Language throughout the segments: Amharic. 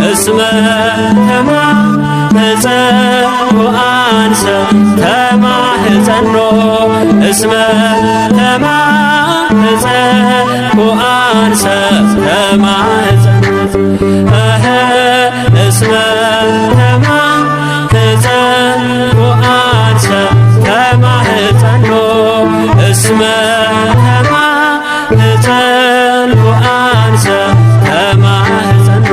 እስመ ተማኅፀንኩ አንሰ ተማኅፀን እስመ ተማኅፀንኩ አንሰ ተማኅፀን እስመ ተማኅፀንኩ አንሰ ተማኅፀን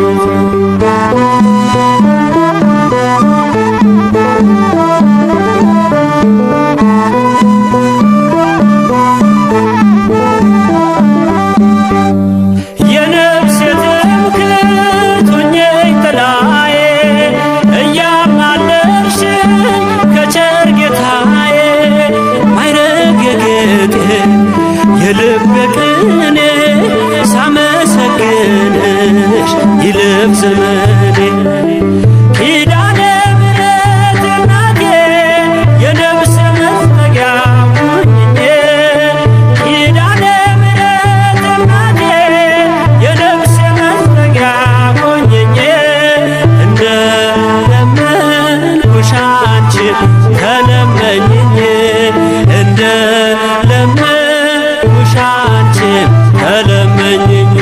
የልቤ ሳመሰግንሽ ይለፍ ዘመኔ ኪዳነ ምሕረት እናቴ የነፍስ መጠጊያ ሁኚኝ ኪዳነ ምሕረት እናቴ የነፍስ መጠጊያ ሁኚኝ እንደለመንኩሽ አንቺን ተለመኝኝ እንደለመንኩሽ አንቺን ተለመኝኝ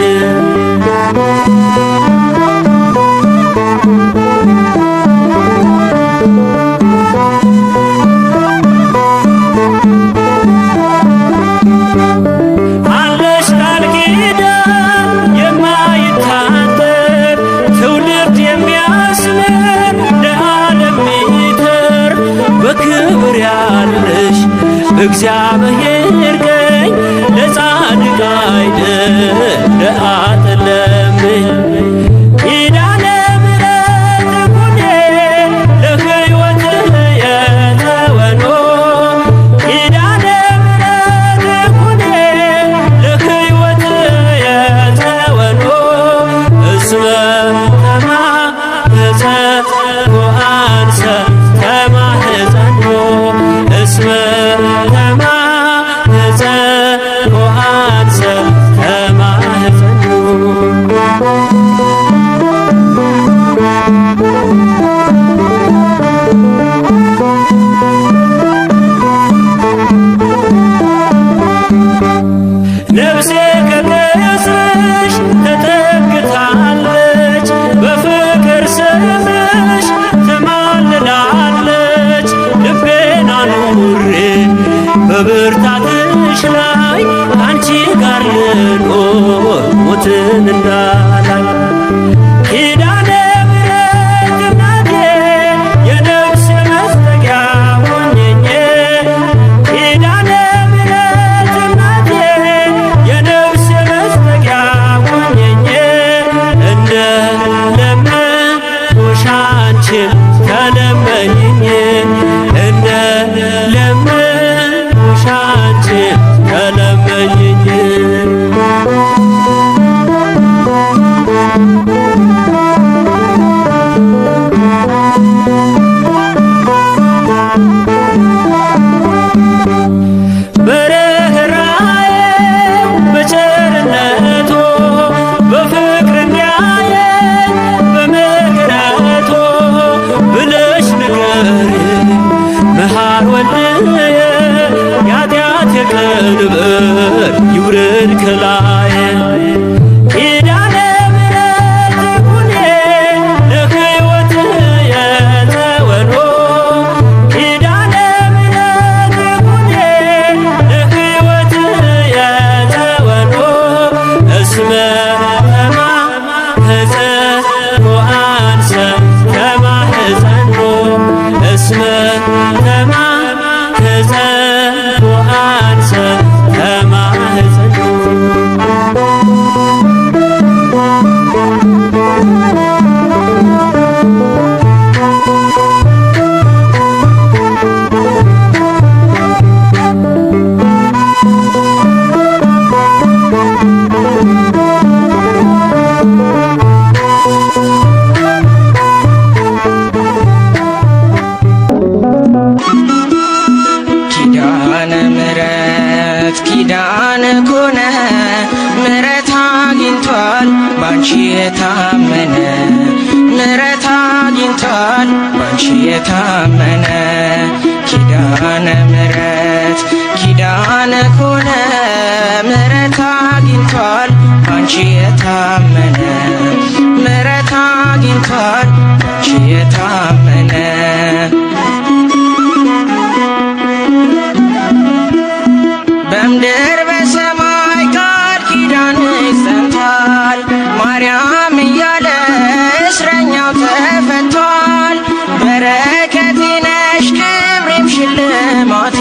አለሽ ቃል ኪዳን የማይታጠር ትውልድ የሚያስምር ለዓለም ሚተርፍ በክብር ያለሽ በእግዚአብሔር ቀኝ ለጻድቅ አይደል ለኃጥእ ለምኝ ኪዳነ ምሕረት ኩኔ ለሕይወት የተወኖ ኪዳነ ምሕረት ኩኔ ለሕይወት የተወኖ እስመ ተማኅፀንኩ አንሰ ተማኅፀን እስመ ተማኅፀንኩ አንሰ ተማኅፀን ነፍሴ ከቅጽርሽ ተጠግታለች በፍቅር ስምሽ ትማልላለች ልቤን አኑሬ በብርታትሽ ላይ አንቺ ጋር ልኖር ሞትን እንዳላይ ኪዳነ ምሕረት እናቴ የነፍስ መጠጊያ ሁኚኝ ኪዳነ ምሕረት እናቴ የነፍስ መጠጊያ ሁኚኝ እንደለመንኩሽ አንቺን ተለመኝኝ እንደለመንኩሽ አንቺን ተለመኝኝ በርኅራኄው በቸርነቱ በፍቅር እንዲያየን በምሕረቱ ብለሽ ንገሪኝ መሐር ወልድየ የኃጢአቴ ቀንበር ይውረድ ከላዬ ኪዳነ ምሕረት ኩኔ ለሕይወት የተወኖ ኪዳነ ምሕረት ኩኔ ለሕይወት የተወኖ እስመ ተማኅፀንኩ አንሰ ተማኅፀን እስመ ተማኅፀንኩ አንሰ ተማኅፀን ባንቺ የታመነ ምሕረት አግኝቷል ባንቺ የታመነ ኪዳነ ምሕረት ኪዳነ ኮነ ምሕረት አግኝቷል ባንቺ የታመነ ምሕረት አግኝቷል ባንቺ የታመነ በምድር በሰማይ ቃል ኪዳንሽ ጸንቷል ማርያም እያለ እስረኛው ተፈቷል። በረከቴ ነሽ ክብሬም ሽልማቴ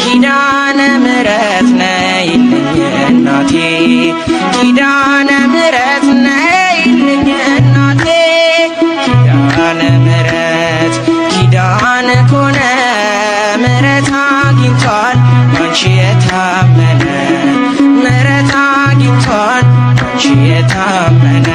ኪዳነ ምሕረት ነይልኝ እናቴ ኪዳነ ምሕረት ነይልኝ እናቴ ኪዳነ ምሕረት ኪዳነ ኮነ ምሕረት አግኝቷል ባንቺ የታመነ ምሕረት አግኝቷል ባንቺ የታመነ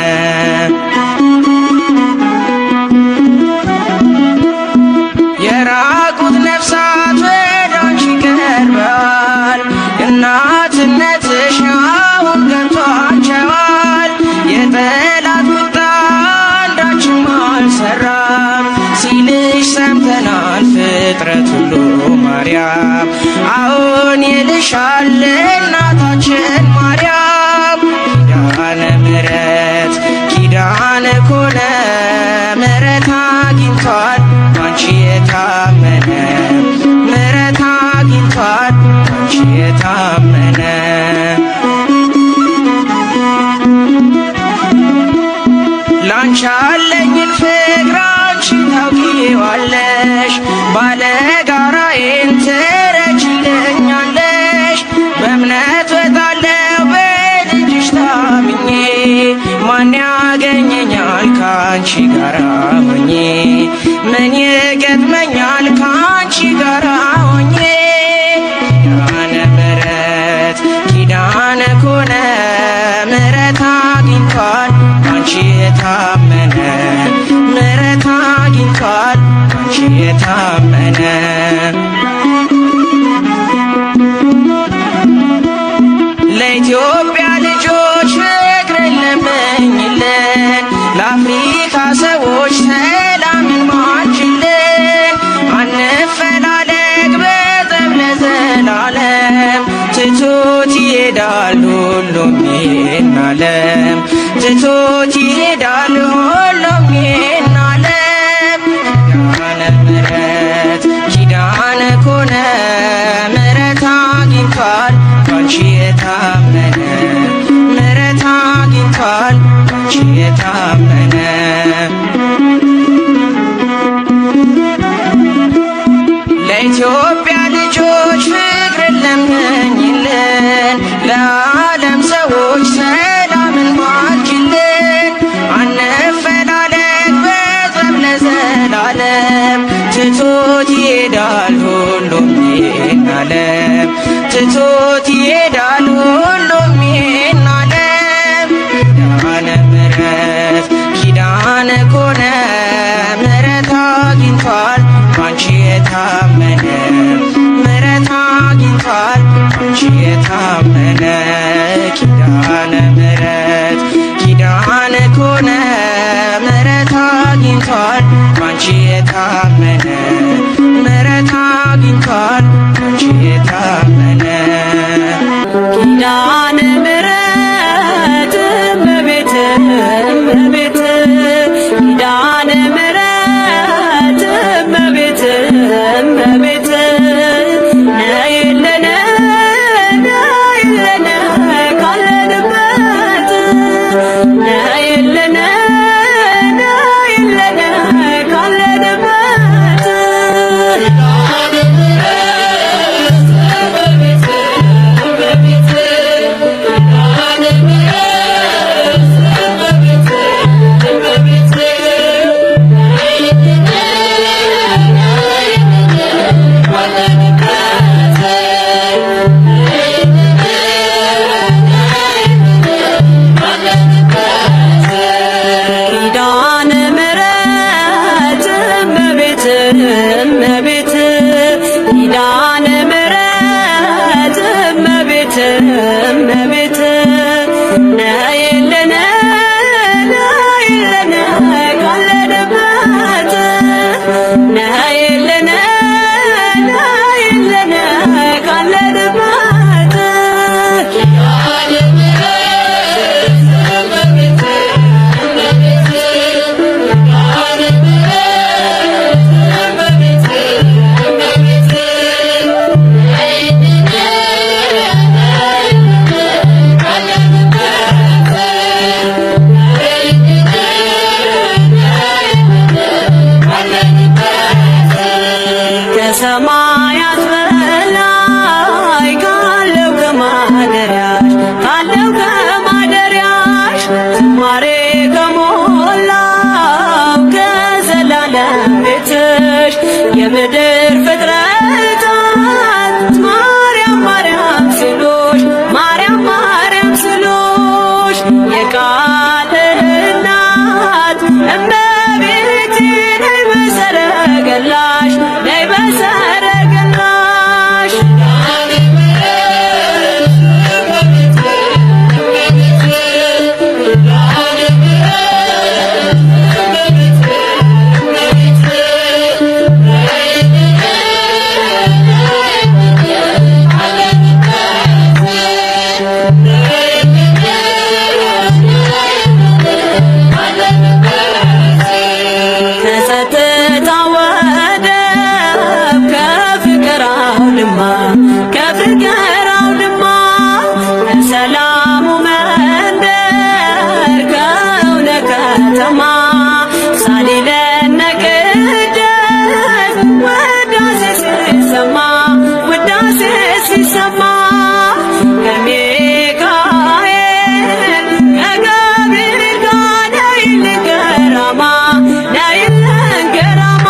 የራቁት ነፍሳት ወደ አንቺ ቀርበዋል እናትነትሽ አሁን ገብቷቸዋል። የጠላት ቁጣ አንዳችም አልሰራም ሲልሽ ሰምተናል ፍጥረት ሁሉ ማርያም አሁን ይልሻል እናታችን ማርያም ኪዳነ ምሕረት ኪዳነ ኮነ ምሕረት አግኝቷል ባንቺ የታመነ ምሕረት አግኝቷል ባንቺ የታመነ ላንቺ ያለኝን ፍቅር አንቺ ታውቂዋለሽ ባለጋራዬን ትረጂልኛለሽ በእምነት ወጣለሁ በልጅሽ ታምኜ ማን ያገኘኛል ካንቺ ጋራ ሆኜ ምን ይገጥመኛል ካንቺ ጋራ ሆኜ ኪዳነ ምሕረት ኪዳነ ኮነ ምሕረት አግኝቷል ባንቺ የታመነ ምሕረት አግኝቷል ባንቺ የታመነ ለኢትዮጵያ ልጆች ፍቅርን ለምኝልን ለአፍሪካ ሰዎች ሰላምን ማልጅልን አንፈላለግ በጠብ ለዘላለም ትቶት ይሄዳል ሁሉም ይህን ዓለም ትቶት ይሄዳል ሁሉም ይህን ዓለም ኪዳነ ምሕረት ኪዳነ ኮነ ምሕረት አግኝቷል ባንቺ የታመነ ምሕረት አግኝቷል ባንቺ የታመነ ለኢትዮጵያ ልጆች ፍቅርን ለምኝልን ለዓለም ሰዎች ሰላምን ባርኪልን አንፈላለግ በጠብ ለዘላለም ትቶት ይሄዳል ሁሉም ይህን ዓለም ትቶት ይሄዳል ሁሉም ይህን ዓለም ኪዳነ ምሕረት ኪዳነ ኮነ ምሕረት አግኝቷል ባንቺ የታመነ ምሕረት አግኝቷል ባንቺ የታመነ ኪዳነ ምሕረት ኪዳነ ኮነ ምሕረት አግኝቷል ባንቺ የታመነ ምሕረት አግኝቷል ባንቺ የታመነ ኪዳነ ምሕረት እመቤት እመቤት ኪዳነ ምሕረት እመቤት እመቤት ነይልን ነይልን ካለንበት ነይልን ነይልን ካለንበት እመቤት ኪዳነ ምሕረት እመቤት እመቤት ነይልን የምድር ፍጥረታት ማርያም ማርያም ሲሉሽ ማርያም ማርያም ሲሉሽ የቃል እናት እመቤቴ ነይ በሰረገላሽ ነይ በሰረገላሽ ከፍቅር አውድማ ከሰላሙ መንደር ከእውነ ከተማ ሳሊለነ ቅደስ ውዳሴ ሲሰማ ውዳሴ ሲሰማ ከሚካኤል ከገብርኤል ጋር ነይልን ገራማ ነይልን ገራማ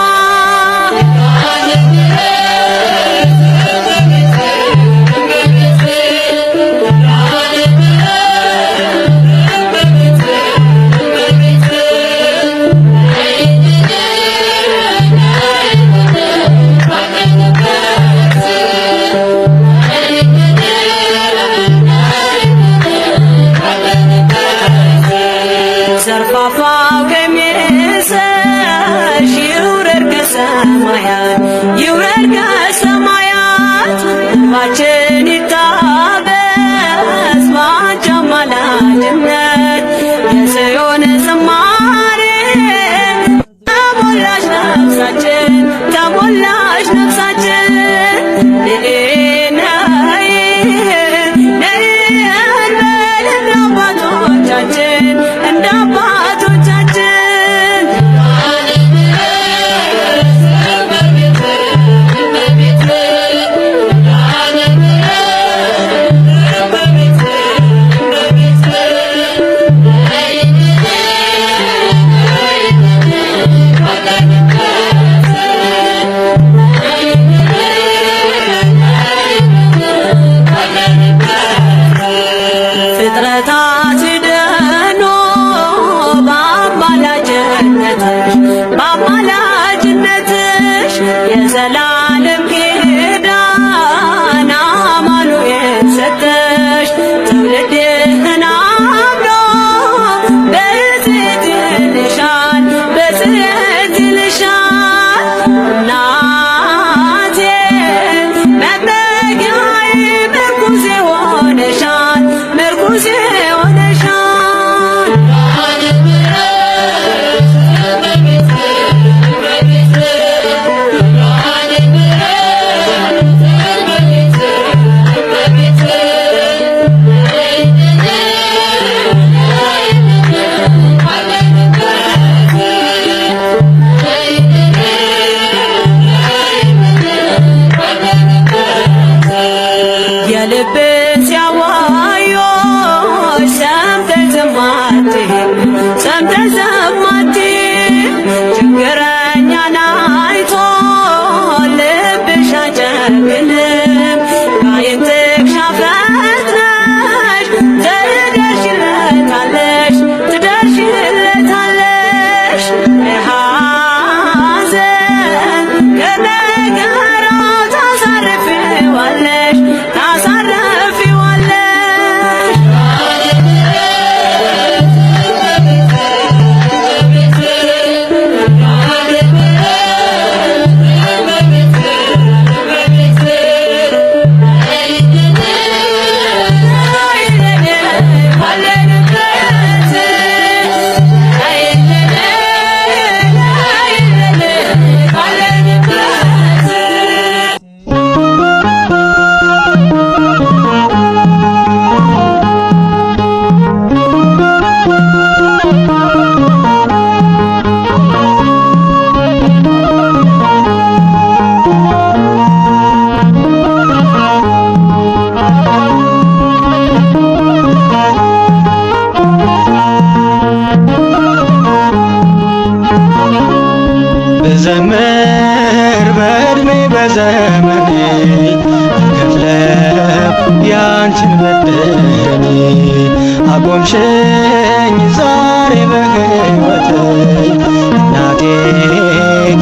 ዘርፋፋው ቀሚስሽ ይውረድ ከሰማያት ይውረድ ከሰማያት እንባችን ይታበስ ባንቺ አማላጅነት የጽዮን ዝማሬ ተሞላሽ ነፍሳችን ተሞላሽ ነፍሳችን ነይ እንበል እንደ አባቶቻችን እንደ አባቶቻችን ፍጥረታት ሲደኑ በአማላጅነትሽ የዘላለም ኪዳን አማኑኤል ሰጠሽ ትውልድህን አምኖ በጽዮን ይልሻል በጽዮን ይልሻል እናቴ መጠጊያዬ ምርኩዜ ሆነሻል ምርኩዜ ሆነሻል Amen. ልዘምር በዕድሜ በዘመኔ ከፍለው ያንቺን በደሌ አቆምሽኝ ዛሬ በሕይወቴ እናቴ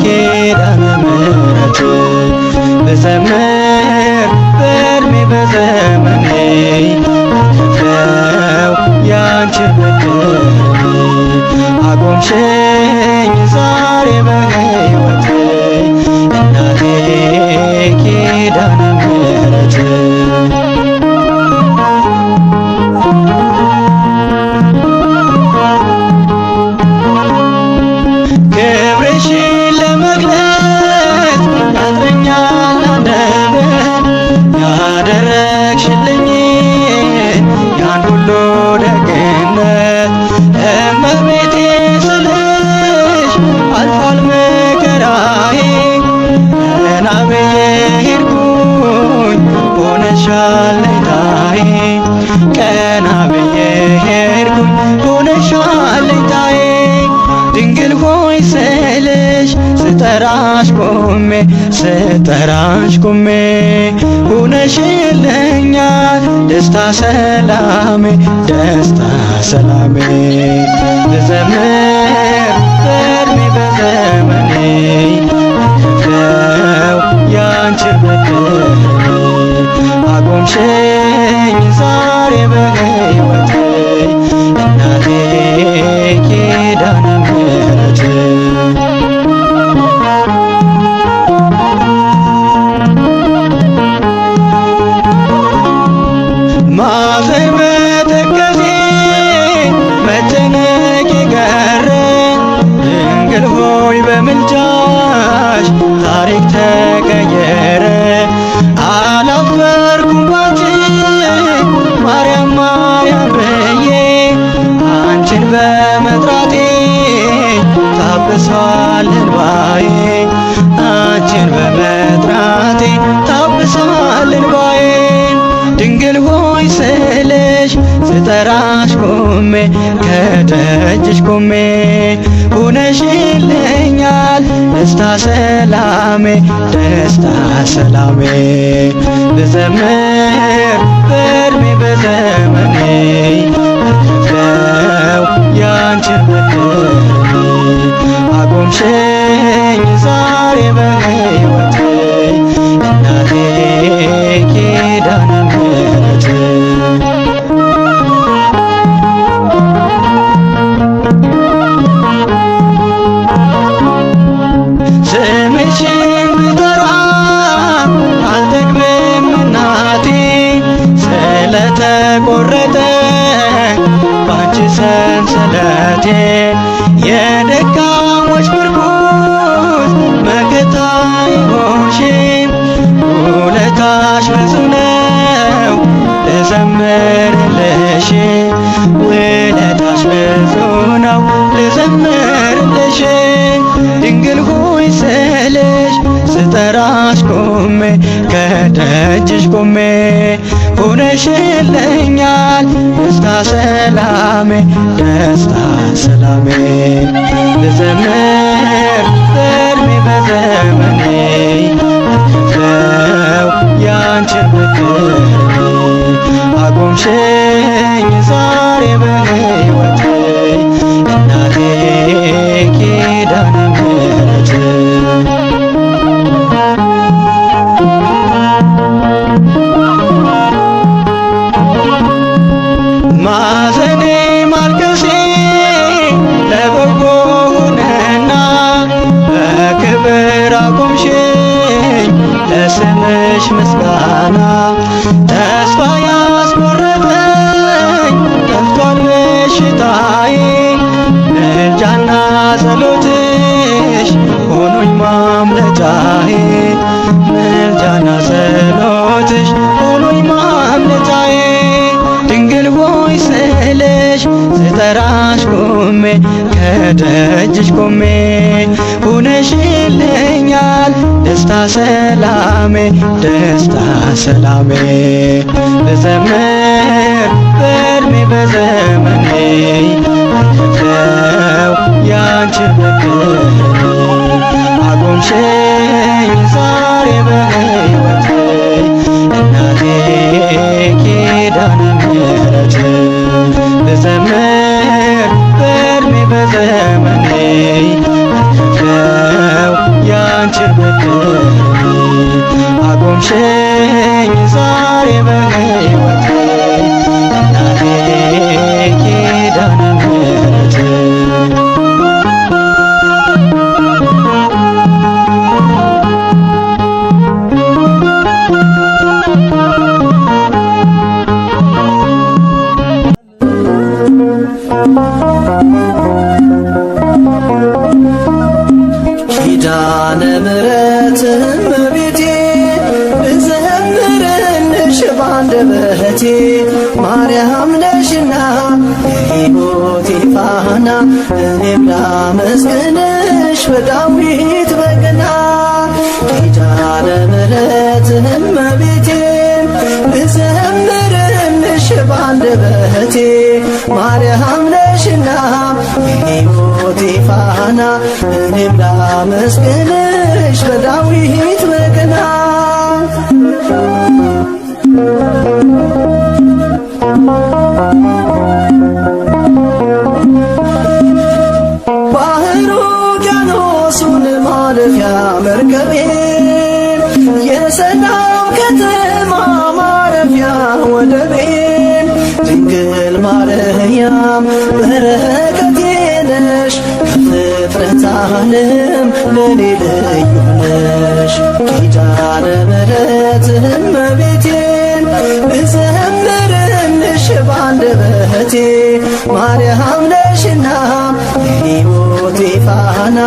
ኪዳነ ምሕረት ልዘምር በዕድሜ በዘመኔ ከፍለው ያንቺን በደሌ አቆምሽኝ ዛሬ በሕይወቴ እናቴ ኪዳነ ምሕረት ክብርሽን ለመግለጽ ያጥረኛል አንደበት ያደረግሽልኝን ያን ሁሉ ደግነት እመቤቴ ስልሽ አልፏል መከራዬ ቀና ብዬ ሄድኩኝ ሆነሻል ለኝታዬ ቀና ብዬ ሄድኩኝ ሆነሻል ለኝታዬ ድንግል ሆይ ስልሽ ስጠራሽ ቆሜ ሆነሽልኛል ደስታ ሰላሜ ልዘምር በዕድሜ በዘመኔ ከፍለው ያንቺን በደሌ አቆምሽኝ ዛሬ በሕይወቴ እናቴ ኪዳነ ምሕረት ማዘን መተከዜ መጨነቄ ቀረ ድንግል ሆይ በምልጃሽ ታሪክ ተቀየረ አላፈርኩም ባንቺ ማርያም ማርያም ብዬ አንቺን በመጥራቴ ታብሷል እንባዬ አንቺን በመጥራቴ ታብሷል እንባዬ ድንግል ሆይ ስልሽ ስጠራሽ ከደጅሽ ቆሜ ሆነሽልኛል ደስታ ሰላሜ ልዘምር በዕድሜ በዘመኔ ከፍለው ያንቺን በደሌ አቆምሽኝ ዛሬ በሕይወቴ እናቴ ኪዳነ ምሕረት ስምሽን ብጠራ አልጠግብም እናቴ ስለተቆረጠ ባንቺ ሰንሰለቴ የደካሞች ምርኩዝ መከታ ይሆንሽም ውለታሽ ብዙ ነው ልዘምርልሽ ውለታሽ ብዙ ነው ልዘምርልሽ ድንግል ሆይ ስልሽ ስጠራሽ ከደጅሽ ቆሜ ሆነሽልኛል ደስታ ሰላሜ ልዘምር በዕድሜ በዘመኔ ከፍለው ያንቺን በደሌ አቆምሽኝ ዛሬ በሕይወቴ እናቴ ኪዳነ ምሕረት ማዘኔ ማልቀሴ ለበጎ ሆነና በክብር አቆምሽኝ ለስምሽ ምስጋና ተስፋ ያስቆረጠኝ ጠፍቷል በሽታዬ ምልጃና ጸሎትሽ ሆኖኝ ማምለጫዬ ምልጃና ጸሎትሽ ሆኖኝ ማምለጫዬ ድንግል ሆይ ስልሽ ስጠራሽ ከደጅሽ ቆሜ ሆነሽልኛል ደስታ ሰላሜ ልዘምር በዕድሜ በዘመኔ ከፍለው ያንቺን በደሌ አቆምሽኝ ዛሬ በሕይወቴ እናቴ ኪዳነ ምሕረት ብዘምር በዕድሜ በዘመኔ አልከፍለው ያንቺን ብድር አቆምሽኝ ዛሬ በሕይወቴ እናቴ ኪዳነ ምሕረት ኪዳነ ምሕረት እመቤቴ ብዘምርልሽ ባንደበቴ ማርያም ነሽና የሕይወቴ ፋና እኔም ላመስግንሽ በዳዊት በገና ኪዳነ ምሕረት እመቤቴ ብዘምርልሽ ባንደበቴ ማርያም ነሽና የሕይወቴ ፋና እኔም ላመስግንሽ በዳዊት በገና ባህሩ ውቅያኖሱን ማለፊያ መርከቤ የሰላም ከተማ ማረፊያ ወደቤ ድንግል ማርያም በረከቴ ነሽ ከፍጥረት ዓለም ለኔ ልዩ ነሽ ኪዳነ ምሕረት እመቤቴ ብዘምርልሽ ባንደበቴ ማርያም ነሽና የሕይወቴ ፋና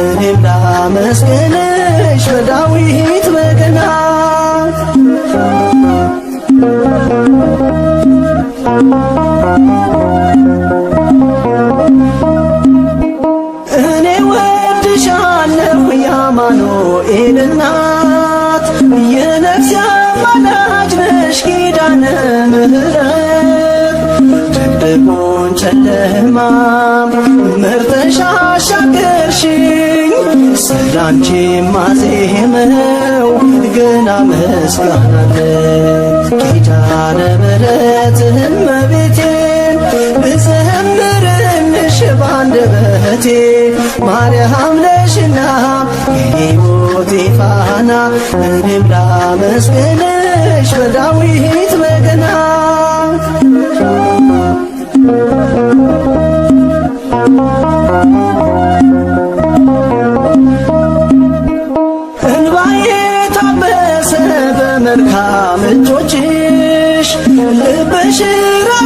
እኔም ላመስግንሽ በዳዊት በገና እኔ ወድሻለሁ የአማኑኤል እናት የነፍሴ አማላጅ ነሽ ኪዳነ ምሕረት ድቅድቁን ጨለማ መርተሽ አሻገርሽኝ ስላንቺ ማዜመው ገና ምስጋና አለኝ ኪዳነ ምሕረት እመቤቴ ብዘምርልሽ ባንደበቴ ማርያም ነሽና የሕይወቴ ፋና እኔም ላመስግንሽ በዳዊት በገና እንባዬ ታበሰ በመልካም እጆችሽ ልብሽ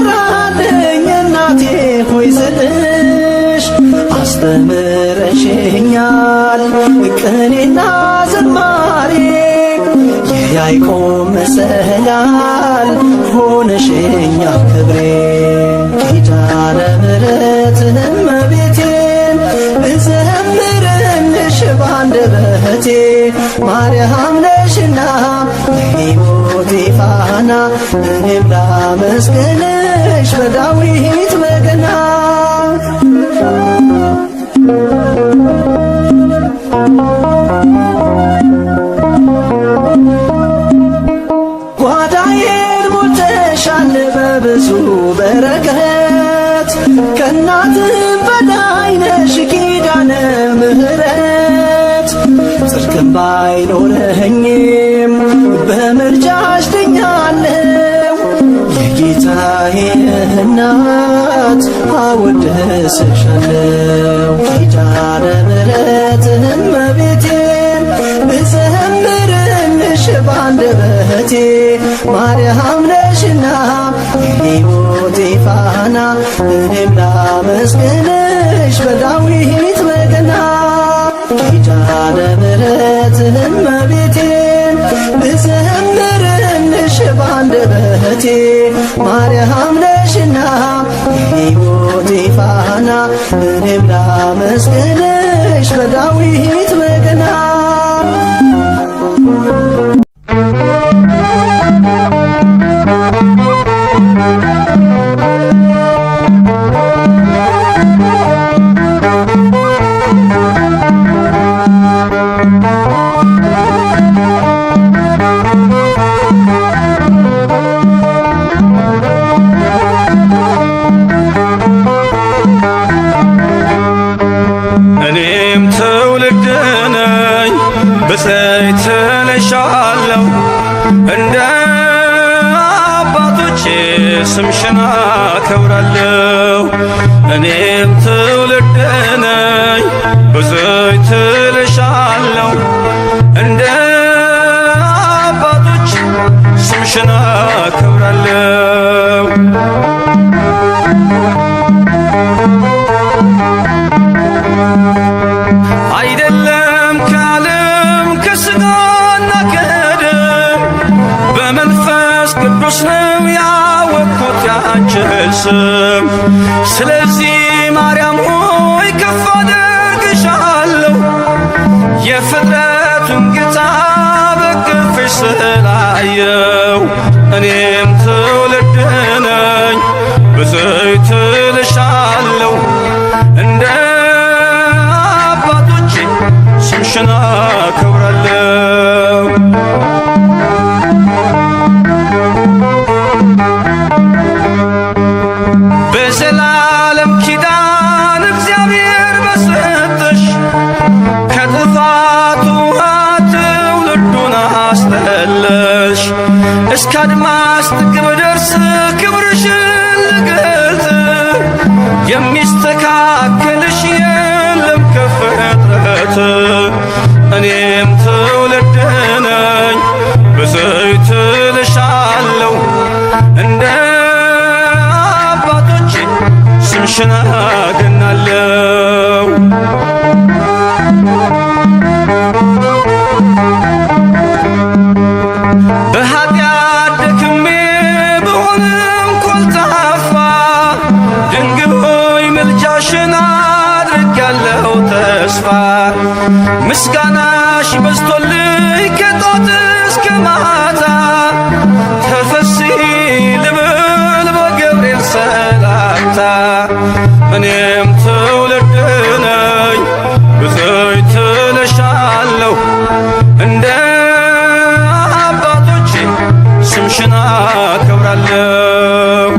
ራራልኝ እናቴ ሆይ ስልሽ አስተምረሽኛል ቅኔና ዝማሬ የያዕቆብ መሰላል ሆነሽኛል ክብሬ ኪዳነ ምሕረት እመቤቴ ብዘምርልሽ ባንደበቴ ማርያም ነሽና የሕይወቴ ፋና እኔም ላመስግንሽ በዳዊት በገና ጓዳዬን ሞልተሻል በብዙ በረከት ከእናትም በላይ ነሽ ኪዳነ ምሕረት ጽድቅም ባይኖረኝም በምልጃሽ ድኛለሁ የጌታዬ እናት አወድስሻለሁ ኪዳነ ምሕረት እመቤቴ ብዘምርልሽ ባንደበቴ ማርያም ነሽና የሕይወቴ ፋና እኔም ላመስግንሽ በዳዊት በገና ኪዳነ ምሕረት እመቤቴ ብዘምርልሽ ባንደበቴ ማርያም ነሽና የሕይወቴ ፋና እኔም ላመስግንሽ በዳዊት በገና እልሻለሁ እንደ አባቶቼ ስምሽን አከብራለሁ። እኔም ትውልድ ነኝ ብፅዕት እልሻለሁ እንደ አባቶች ስምሽን አከብራለሁ። አይደለም ከዓለም ከሥጋና ከደም በመንፈስ ቅዱስ ነው ያወቅሁት ያንቺን ስም። ስለዚህ ማርያም ሆይ ከፍ አደርግሻለሁ የፍጥረቱን ጌታ በክንፍሽ ስላየው። እኔም ትውልድ ነኝ ብፅዕት እልሻለሁ እንደ አባቶቼ ስምሽን አከብራለሁ። በዘላለም ኪዳን እግዚአብሔር በሰጠሽ ከጥፋት ውሃ ትውልዱን አስጠለሽ። እስከ አድማስ ጥግ ብደርስ ክብርሽን ልገልጥ የሚስተካከልሽ የለም ከፍጥረት። እኔም ትውልድ ነኝ ብፅዕት እልሻለሁ እንደ አባቶቼ ስምሽን አገናለሁ። በኃጢአት ደክሜ ብሆንም ኮልታፋ ድንግል ሆይ ምልጃሽን አድርጌያለሁ ተስፋ። ምስጋናሽ በዝቶልኝ ከጧት እስከ ማታ ተፈሥሒ ልብል በገብርኤል ሰላምታ። እኔም ትውልድ ነኝ ብፅዕት እልሻለሁ እንደ አባቶቼ ስምሽን አከብራለሁ።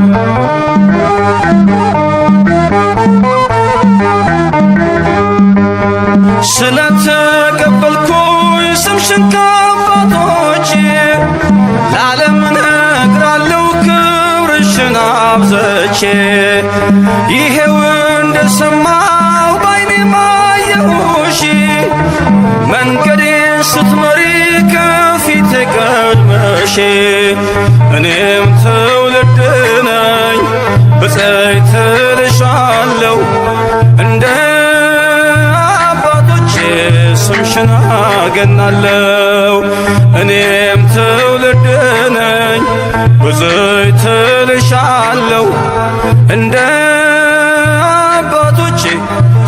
ስለተቀበልኩኝ ስምሽን ከአባቶቼ ለዓለም እነግራለሁ ክብርሽን አብዝቼ። ይሄው እንደሰማሁ ባይኔ አየሁሽ መንገዴን ስትመሪ ከፊቴ ቀድመሽ። እኔም ትውልድ ነኝ ብፅዕት እልሻለሁ እንደ አባቶቼ ስምሽን አገናለሁ። እኔም ትውልድ ነኝ ብፅዕት እልሻለሁ እንደ አባቶቼ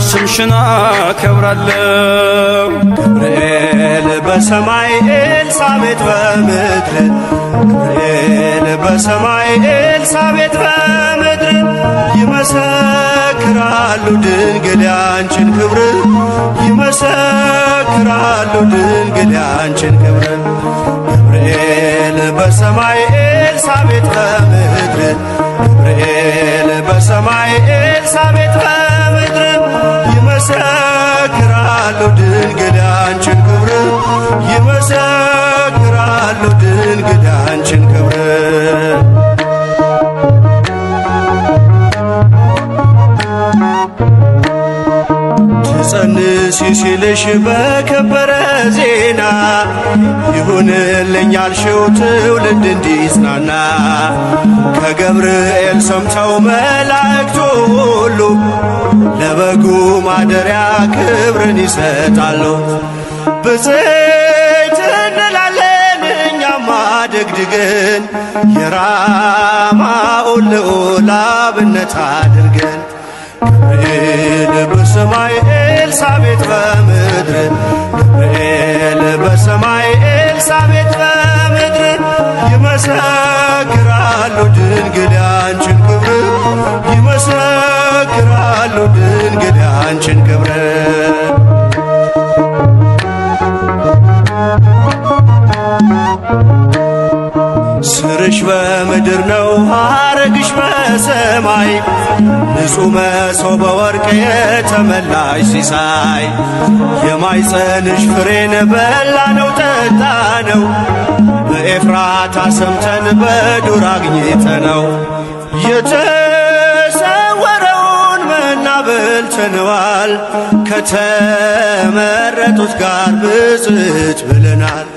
ስምሽን አከብራለሁ። ገብርኤል በሰማይ ኤልሳቤጥ በምድር ገብርኤል በሰማይ ኤልሳቤጥ በምድር ይመሰክራሉ ድንግል ያንቺን ክብር ይመሰክራሉ ድንግል ያንቺን ክብር። ገብርኤል በሰማይ ኤልሳቤጥ በምድር ገብርኤል በሰማይ ኤልሳቤጥ በምድር ይመሰክራሉ ድንግል ያንቺን ክብር ይመሰክራሉ ድንግል ያንቺን ክብር። ትጸንሲ ሲልሽ በከበረ ዜና ይሁንልኝ ያልሽው ትውልድ እንዲጽናና ከገብርኤል ሰምተው መላእክቱ ሁሉ ለበጉ ማደሪያ ክብርን ይሰጣሉ። ብፅዕት እንላለን እኛማ ደግድገን የራማውን ልዑል አብነት አድርገን። ገብርኤል በሰማይ ኤልሳቤጥ በምድር ገብርኤል በሰማይ ኤልሳቤጥ በምድር ይመሰክራሉ ድንግል ያንቺን ክብር ይመሰክራሉ ድንግል ያንቺን ክብር። ስርሽ በምድር ነው ሐረግሽ በሰማይ ንጹሕ መሶበ ወርቅ የተመላሽ ሲሳይ የማይጸንሽ ፍሬን በላነው ጠጣነው በኤፍራታ ሰምተን በዱር አግኝተነው የተሰወረውን መና በልተነዋል ከተመረጡት ጋር ብፅዕት ብለናል።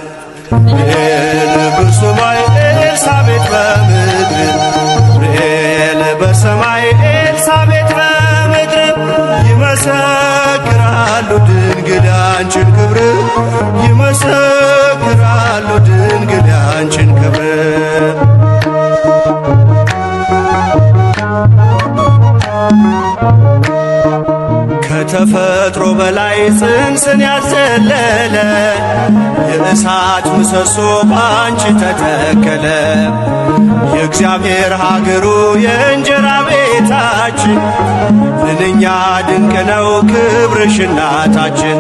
ገብርኤል በሰማይ ኤልሳቤጥ በምድር ገብርኤል በሰማይ ኤልሳቤጥ በምድር ይመሰክራሉ ድንግል ያንቺን ክብር ይመሰክራሉ ድንግል ያንቺን ክብር ከተፈጥሮ በላይ ጽንስን ያዘለለ የእሳት ምሰሶ ባንቺ ተተከለ። የእግዚአብሔር ሀገሩ የእንጀራ ቤታችን ምንኛ ድንቅ ነው ክብርሽ እናታችን።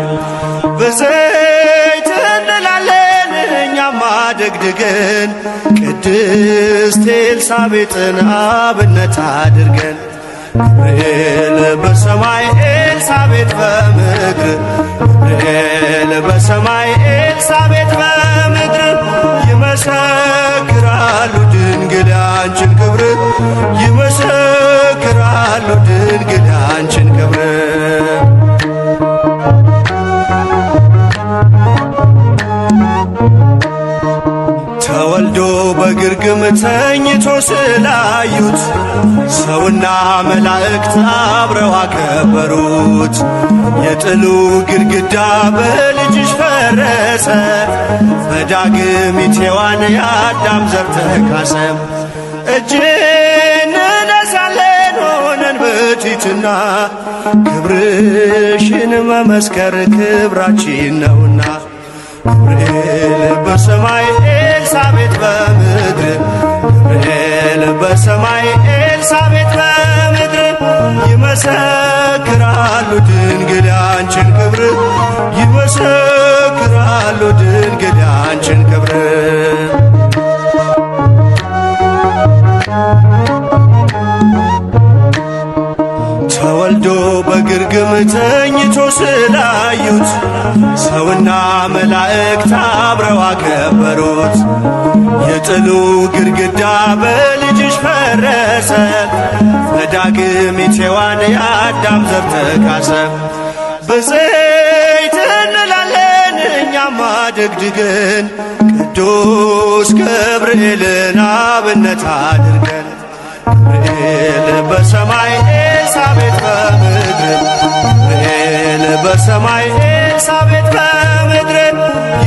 በዘይት እንላለን እኛም አደግድገን ቅድስት ኤልሳቤጥን አብነት አድርገን ገብርኤል በሰማይ ኤልሳቤጥ በምድር ገብርኤል በሰማይ ኤልሳቤጥ በምድር ይመሰክራሉ ድንግል ያንቺን ክብር ይመሰክራሉ ድንግል ያንቺን ክብር ተወልዶ በግርግም ተኝቶ ስላዩት ሰውና መላእክት አብረው አከበሩት። የጥሉ ግድግዳ በልጅሽ ፈረሰ በዳግሚት ሔዋን የአዳም ዘር ተካሰ። እጅ እንነሳለን ሆነን በትሕትና ክብርሽን መመስከር ክብራችን ነውና ገብርኤል በሰማይ ኤልሳቤጥ በምድር ገብርኤል በሰማይ ኤልሳቤጥ በምድር ይመሰክራሉ ድንግል ያንቺን ክብር ይመሰክራሉ ድንግል ያንቺን ክብር ተወልዶ በግርግም ተኝቶ ስላዩት ሰውና መላእክት አብረው አከበሩት። የጥሉ ግድግዳ በልጅሽ ፈረሰ በዳግሚት ሔዋን የአዳም ዘር ተካሰ። በዘይት እንላለን እኛም አደግድገን ቅዱስ ገብርኤልን አብነት አድርገን ገብርኤል በሰማይ ኤልሳቤጥ በምድር ገብርኤል በሰማይ ኤልሳቤጥ በምድር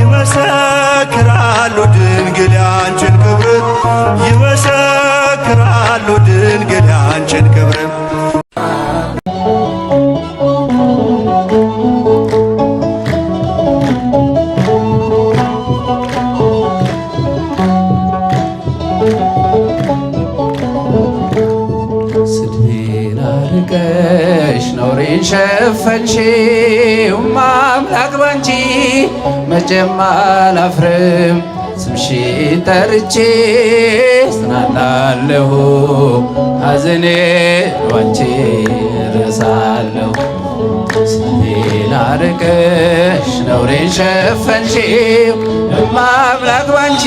ይመሰክራሉ ድንግል ያንቺን ክብር ይመሰክራሉ ድንግል ያንቺን ክብር ሸፈንሽው አምላክ ባንቺ መቼም አላፍርም ስምሽን ጠርቼ እጽናናለሁ ሐዘኔን ባንቺ እረሳለሁ። ስሜን አርቀሽ ነውሬን ሸፈንሽው አምላክ ባንቺ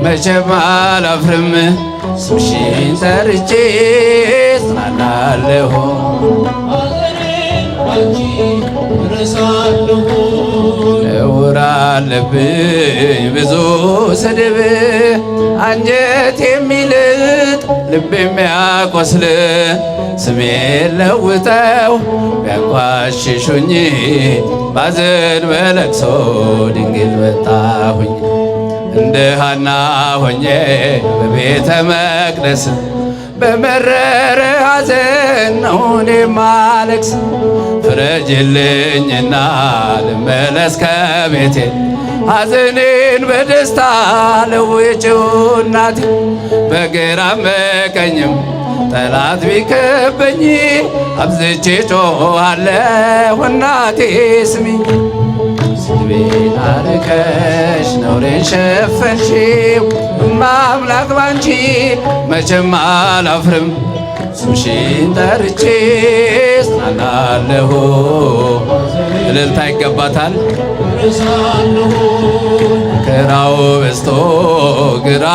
መቼም አላፍርም ስምሽን ጠርቼ እጽናናለሁ ነውር አለብኝ ብዙ ስድብ አንጀት የሚልጥ ልብ የሚያቆስል ስሜን ለውጠው ቢያንቋሽሹኝ ባዘን በለቅሶ ድንግል መጣሁኝ። እንደ ሐና ሆኜ በቤተ መቅደስ በመረረ ሐዘን ነው እኔ ማለቅስ። ፍረጅልኝና ልመለስ ከቤቴ ሐዘኔን በደስታ ለውጭው እናቴ። በግራም በቀኝም ጠላት ቢከበኝ አብዝቼ ጮኻለሁ እናቴ ስሚኝ። ስድቤን አርቀሽ ነውሬን ሸፈንሽው አምላክ ባንቺ መቼም አላፍርም ስምሽን ጠርቼ ጽናናለሁ። እልልታ ይገባታል። መከራው በዝቶ ግራ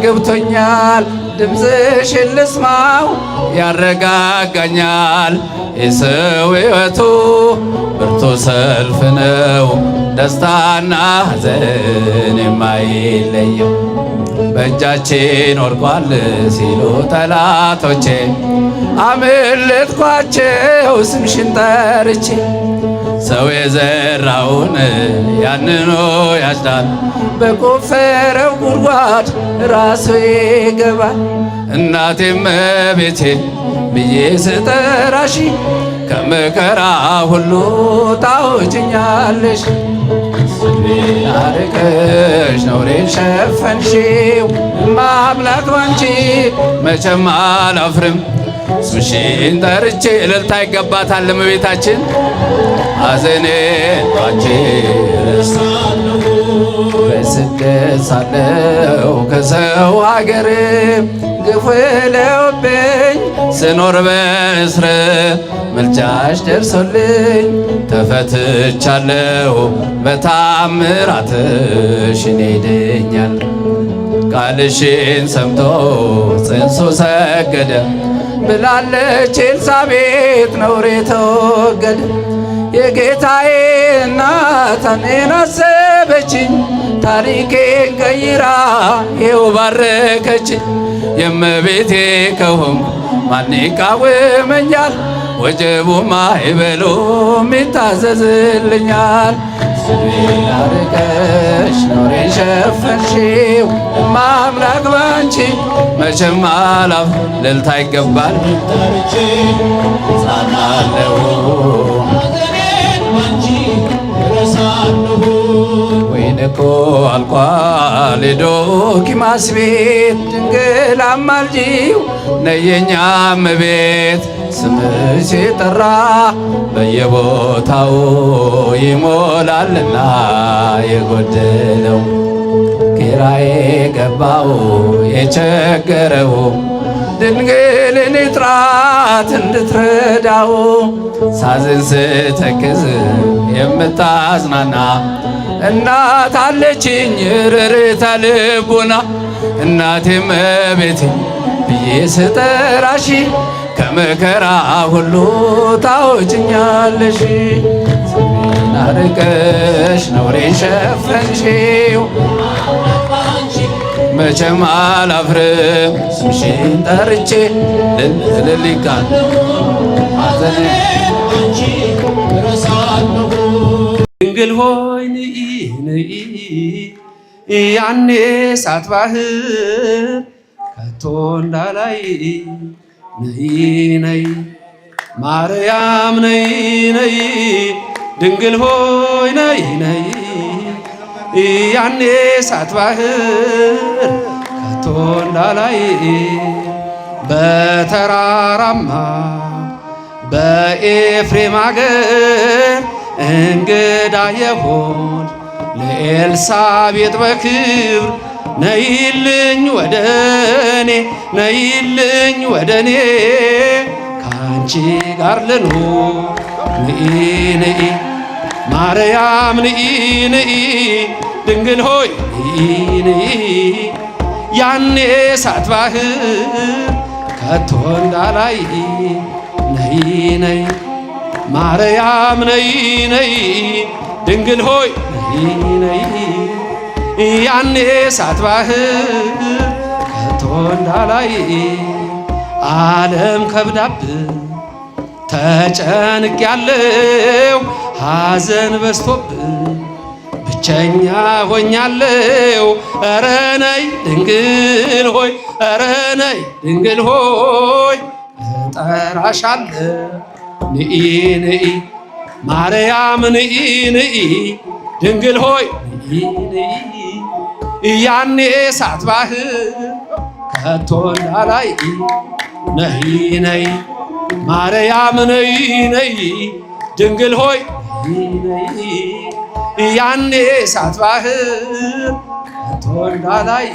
ገብቶኛል፣ ድምፅሽን ልስማው ያረጋጋኛል። የሰው ሕይወቱ ብርቱ ሰልፍ ነው፣ ደስታና ሐዘን የማይለየው። በእጃችን ወድቋል ሲሉ ጠላቶቼ አመለጥኳቸው ስምሽን ጠርቼ። ሰው የዘራውን ያንኑ ያጭዳል፣ በቆፈረው ጉድጓድ ራሱ ይገባል። እናቴ እመቤቴ ብዬ ስጠራሽ ከመከራ ሁሉ ታውጭኛለሽ። ስሜን አርቀሽ ነውሬን ሸፈንሽው፣ እማምላክ ባንቺ መቼም አላፍርም። ስምሽን ጠርቼ እልልታ ይገባታል እመቤታችን። ሐዘኔን ባንቺ ረሳለሁ፣ በስደት ሳለሁ ከሰው ሀገር ግፍ ለውብኝ ስኖር በእስር ምልጃሽ ደርሶልኝ ተፈትቻለሁ። በታምራትሽ እኔ ድኛለሁ። ቃልሽን ሰምቶ ጽንሱ ሰገደ ብላለች ኤልሳቤጥ ነውሬ ተወገደ። የጌታዬ እናት እኔን አሰበችኝ፣ ታሪኬን ቀይራ ይኸው ባረከችኝ። የእመቤቴ ከሆንኩ ማን ይቃወመኛል? ወጀቡማ ማዕበሉም ይታዘዝልኛል። ስሜን አርቀሽ ነውሬን ሸፈንሽው፣ እማምላክ ባንቺ መቼም አላፍርም። እልልታ ይገባል። ጻናለሁ ወይን እኮ አልቋል ዶኪማስ ቤት፣ ድንግል አማልጂው ነይ የኛ እመቤት። ስምሽ ሲጠራ በየቦታው ይሞላልና የጎደለው፣ ኪራይ ገባው የቸገረው፣ ድንግልን ጥራት እንድትረዳው። ሳዝን ስተክዝ የምታዝናና እናት አለችኝ ርርተ ልቡና። እናቴ እመቤቴ ብዬ ስጠራሽ ከመከራ ሁሉ ታውጭኛለሽ። ስሜን አርቀሽ ነውሬን ሸፈንሽው፣ መቼም አላፍርም። ስምሽን ጠርቼ ልልልቃል ሐዘኔ ረሳለሁ። ድንግል ሆይ ንኢ ንኢ ያኔ እሳት ባህር ከቶ እንዳላይ ነይ ነይ ማርያም ነይ ነይ ድንግል ሆይ ነይ ነይ ያኔ እሳት ባህር ከቶ እንዳላይ በተራራማ በኤፍሬም አገር እንግዳ የሆን ለኤልሳቤጥ በክብር ነይልኝ ወደኔ ነይልኝ ወደኔ ካንቺ ጋር ልኑር ንኢ ንኢ ማርያም ንኢ ንኢ ድንግል ሆይ ንኢ ንኢ ያኔ እሳት ባህር ከቶ እንዳላይ ነይ ነይ ማርያም ነይ ነይ ድንግል ሆይ ነይ ነይ ያኔ እሳት ባህር ከቶ እንዳላይ ዓለም ከብዳብን ተጨንቅ ያለው ሐዘን በስቶብን ብቸኛ ሆኛለው። ኧረ ነይ ድንግል ሆይ ኧረ ነይ ድንግል ሆይ እጠራሻለሁ ንኢ ንኢ ማርያም ንኢ ንኢ ድንግል ሆይ ንኢ ንኢ ያኔ እሳት ባህር ከቶ እንዳላይ ነይ ነይ ማርያም ነይ ነይ ድንግል ሆይ ነይ ነይ ያኔ እሳት ባህር ከቶ እንዳላይ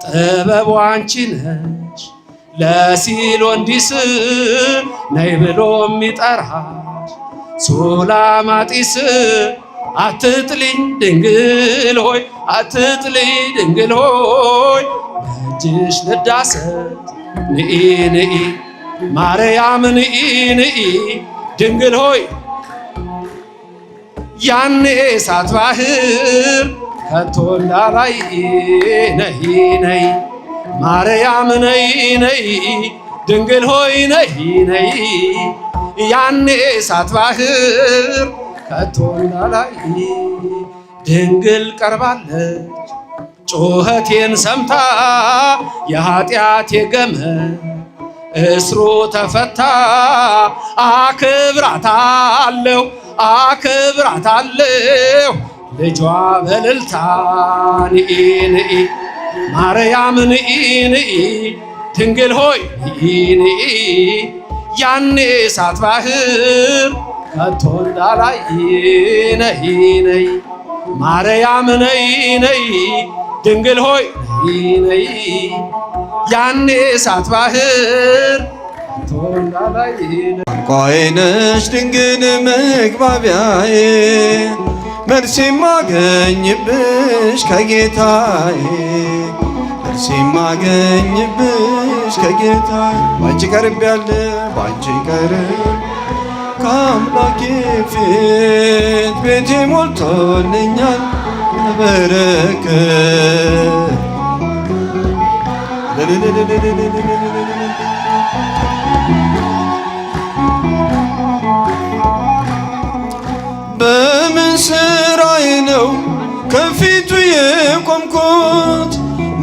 ጥበቡ አንቺ ነሽ ለሲሎንዲስ ነይ ብሎ የሚጠራሽ ሱላማጢስ አትጥሊኝ ድንግል ሆይ አትጥሊኝ ድንግል ሆይ በእጅሽ ልዳሰስ ንኢ ንኢ ማርያም ንኢ ንኢ ድንግል ሆይ ያኔ እሳት ባህር ከቶ እንዳላይ ነይ ነይ ማርያም ነይ ነይ ድንግል ሆይ ነይ ነይ ያኔ እሳት ባህር ከቶ እንዳላይ ድንግል ቀርባለች ጩኸቴን ሰምታ የኃጢአቴ ገመድ እስሩ ተፈታ አክብራታለሁ አክብራታለሁ ልጇ በልልታ ንኢ ንኢ ማርያም ንኢ ንኢ ድንግል ሆይ ንኢ ንኢ ያኔ እሳት ባህር ከቶ እንዳላይ ነይ ነይ ማርያም ነይ ነይ ድንግል ሆይ ነይ ነይ ያኔ እሳት ባህር ከቶ እንዳላይ ቋንቋዬ ነሽ ድንግል መግባቢያዬ መልስ የማገኝብሽ ከጌታዬ መልስ የማገኝብሽ ከጌታዬ ባንቺ ቀርቤያለሁ ባንቺ ቀርብ ከአምላኬ ፊት ቤቴ ሞልቶልኛል በረከት በምን ስራዬ ነው ከፊቱ የቆምኩት?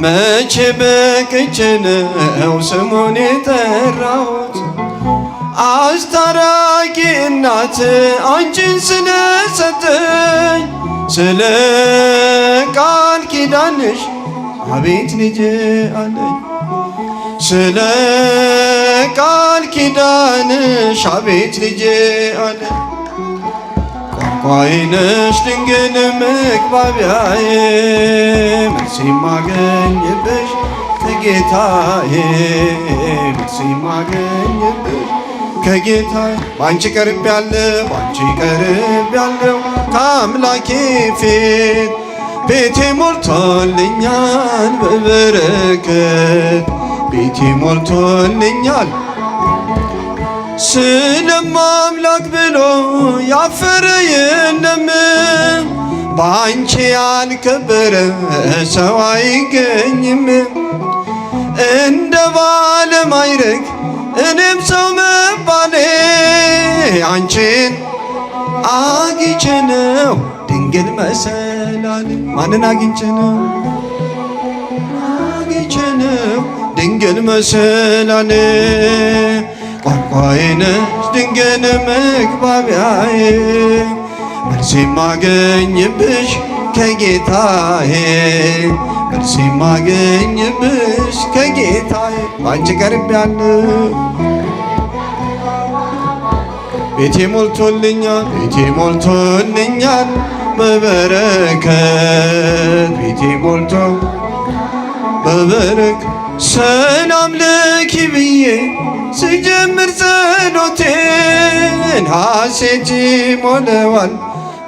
መቼ በቅቼ ነው ስሙን የጠራሁት? አስታራቂ እናት አንቺን ስለሰጠኝ ስለ ቃል ኪዳንሽ አቤት ልጄ አለኝ። ስለ ቃል ኪዳንሽ አቤት ልጄ አለኝ። ቋንቋዬ ነሽ ድንግል መግባቢያዬ መልስ የማገኝብሽ ከጌታዬ መልስ የማገኝብሽ ከጌታዬ ባንቺ ቀርቤያለሁ ባንቺ ቀርቤያለሁ ከአምላኬ ፊት ቤቴ ሞልቶልኛል በበረከት ቤቴ ሞልቶልኛል። ስለማምላክ ብሎ ያፈረ የለም ባንቺ ያልከበረ ሰው አይገኝም። እንደ ባለ ማዕረግ እኔም ሰው መባሌ አንቺን አግኝቼ ነው ድንግል መሰላል። ማንን አግኝቼ ነው? አግኝቼ ነው ድንግል መሰላል። ቋንቋዬ ነሽ ድንግል መግባቢያዬ መልስ የማገኝብሽ ከጌታዬ መልስ የማገኝብሽ ከጌታዬ ባንቺ ቀርቤያለሁ ቤቴ ሞልቶልኛል ቤቴ ሞልቶልኛል በበረከት ቤቴ ሞልቶ በበረከት ሰላም ለኪ ብዬ ስጀምር ጸሎቴን ሐሴት ይሞላዋል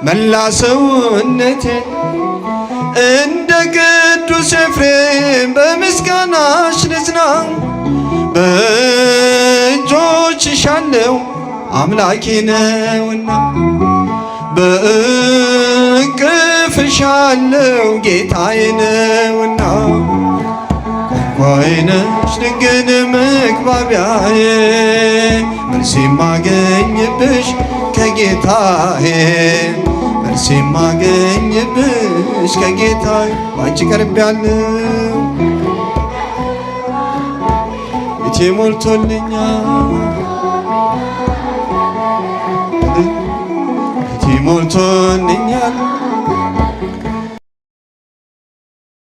መላ ሰውነቴን እንደ ቅዱስ ኤፍሬም በምስጋናሽ ልጽና በእጆችሽ አለው አምላኬ ነውና በእቅፍሽ አለው ጌታዬ ነውና ቋንቋዬ ነሽ ድንግል መግባቢያዬ መልስ የማገኝብሽ ከጌታዬ መልስ የማገኝብሽ ከጌታዬ ባንቺ ቀርቤያለሁ ቤቴ ሞልቶልኛል ቤቴ ሞልቶልኛል